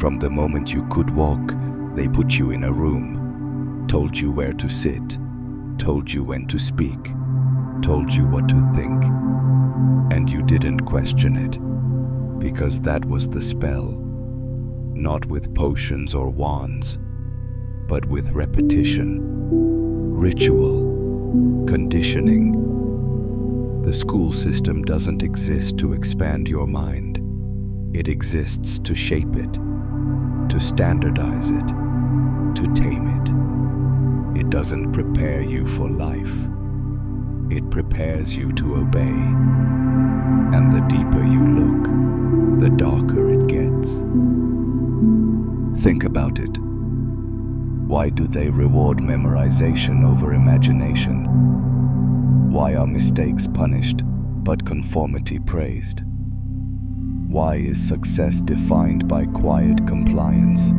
From the moment you could walk, they put you in a room, told you where to sit, told you when to speak, told you what to think, and you didn't question it, because that was the spell, not with potions or wands, but with repetition, ritual, conditioning. The school system doesn't exist to expand your mind. It exists to shape it, to standardize it, to tame it. It doesn't prepare you for life. It prepares you to obey. And the deeper you look, the darker it gets. Think about it. Why do they reward memorization over imagination? Why are mistakes punished, but conformity praised? Why is success defined by quiet compliance?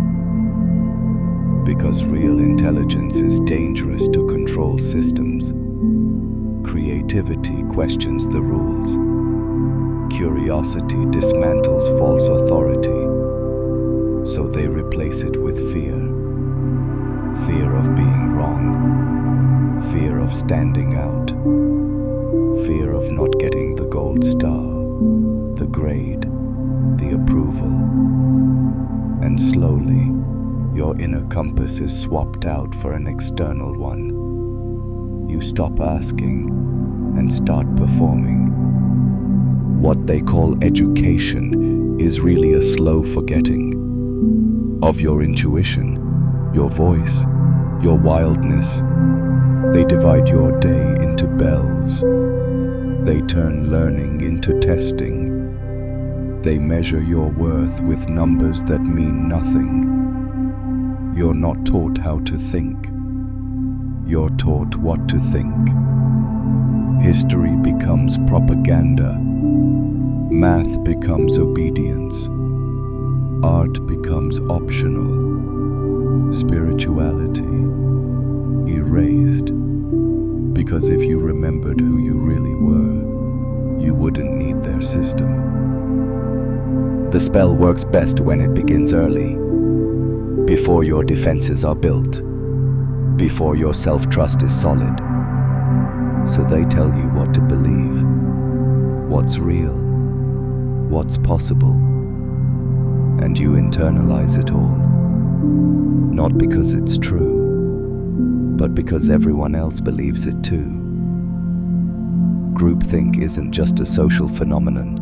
Because real intelligence is dangerous to control systems. Creativity questions the rules. Curiosity dismantles false authority. So they replace it with fear. Fear of being wrong. Fear of standing out. Fear of not getting the gold star, the grade, the approval. And slowly, your inner compass is swapped out for an external one. You stop asking and start performing. What they call education is really a slow forgetting of your intuition, your voice, your wildness. They divide your day into bells. They turn learning into testing. They measure your worth with numbers that mean nothing. You're not taught how to think. You're taught what to think. History becomes propaganda. Math becomes obedience. Art becomes optional. Spirituality erased. Because if you remembered who you really were, you wouldn't need their system. The spell works best when it begins early, before your defenses are built, before your self-trust is solid. So they tell you what to believe, what's real, what's possible, and you internalize it all, not because it's true, but because everyone else believes it too. Groupthink isn't just a social phenomenon.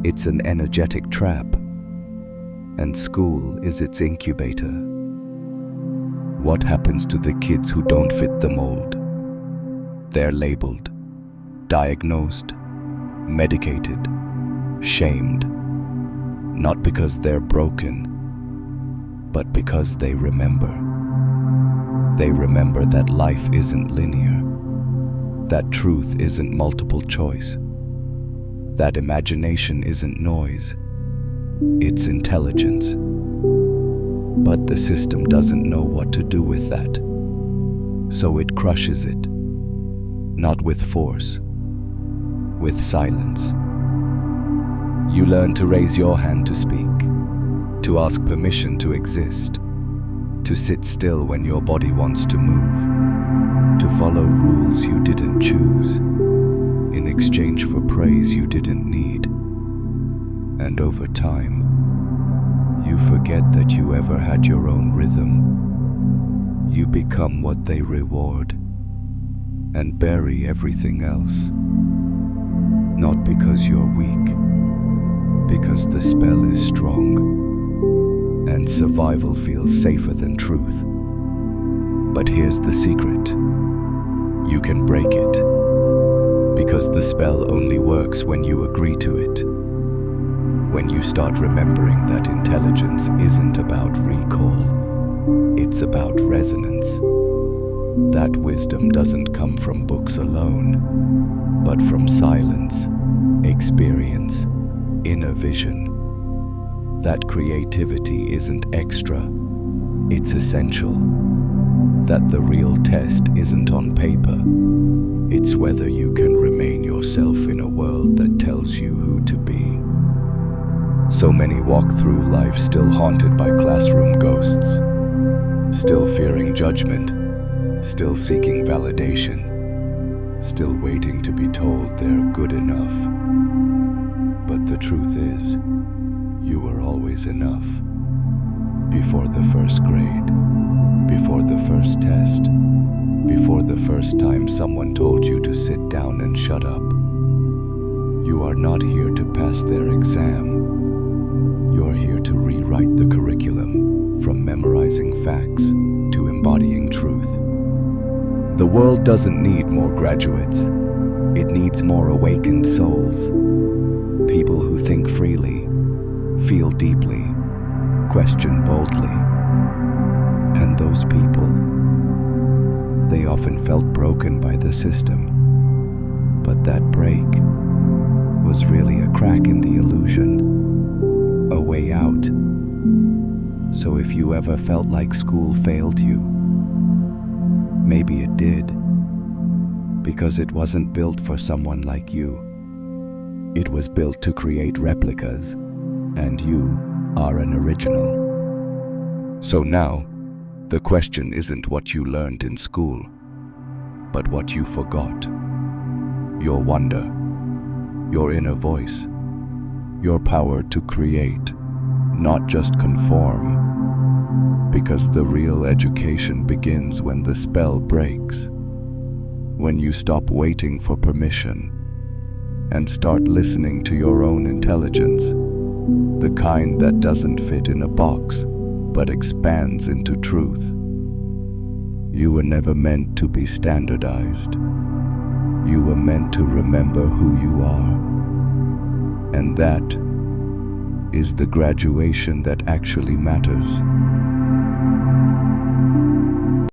It's an energetic trap, and school is its incubator. What happens to the kids who don't fit the mold? They're labeled, diagnosed, medicated, shamed, not because they're broken, but because they remember. They remember that life isn't linear, that truth isn't multiple choice, that imagination isn't noise, it's intelligence. But the system doesn't know what to do with that, so it crushes it, not with force, with silence. You learn to raise your hand to speak, to ask permission to exist, to sit still when your body wants to move, to follow rules you didn't choose, in exchange for praise you didn't need. And over time, you forget that you ever had your own rhythm. You become what they reward, and bury everything else. Not because you're weak, because the spell is strong, and survival feels safer than truth. But here's the secret. You can break it, because the spell only works when you agree to it. When you start remembering that intelligence isn't about recall, it's about resonance. That wisdom doesn't come from books alone, but from silence, experience, inner vision. That creativity isn't extra, it's essential. That the real test isn't on paper, it's whether you can remain yourself in a world that tells you who to be. So many walk through life still haunted by classroom ghosts, still fearing judgment, still seeking validation, still waiting to be told they're good enough. But the truth is, you were always enough. Before the first grade, before the first test, before the first time someone told you to sit down and shut up. You are not here to pass their exam. You're here to rewrite the curriculum, from memorizing facts to embodying truth. The world doesn't need more graduates. It needs more awakened souls. People who think freely, feel deeply, question boldly. And those people, they often felt broken by the system. But that break was really a crack in the illusion, a way out. So if you ever felt like school failed you, maybe it did, because it wasn't built for someone like you. It was built to create replicas, and you are an original. So now, the question isn't what you learned in school, but what you forgot. Your wonder, your inner voice, your power to create, not just conform. Because the real education begins when the spell breaks, when you stop waiting for permission and start listening to your own intelligence, the kind that doesn't fit in a box but expands into truth. You were never meant to be standardized. You were meant to remember who you are. And that is the graduation that actually matters.